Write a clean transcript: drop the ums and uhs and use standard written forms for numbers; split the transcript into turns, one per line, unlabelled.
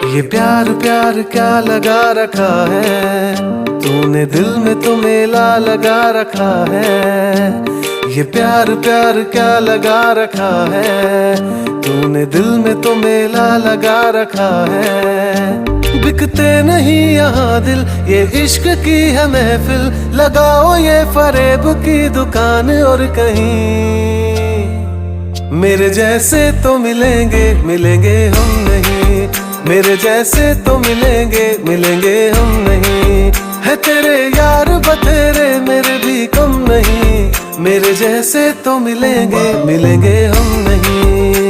ये प्यार प्यार क्या लगा रखा है, तूने दिल में तो मेला लगा रखा है। ये प्यार प्यार क्या लगा रखा है, तूने दिल में तो मेला लगा रखा है। बिकते नहीं यहाँ दिल, ये इश्क की है महफिल, लगाओ ये फरेब की दुकान और कहीं। मेरे जैसे तो मिलेंगे मिलेंगे हम नहीं, मेरे जैसे तो मिलेंगे मिलेंगे हम नहीं। है तेरे यार बतेरे मेरे भी कम नहीं, मेरे जैसे तो मिलेंगे मिलेंगे हम नहीं।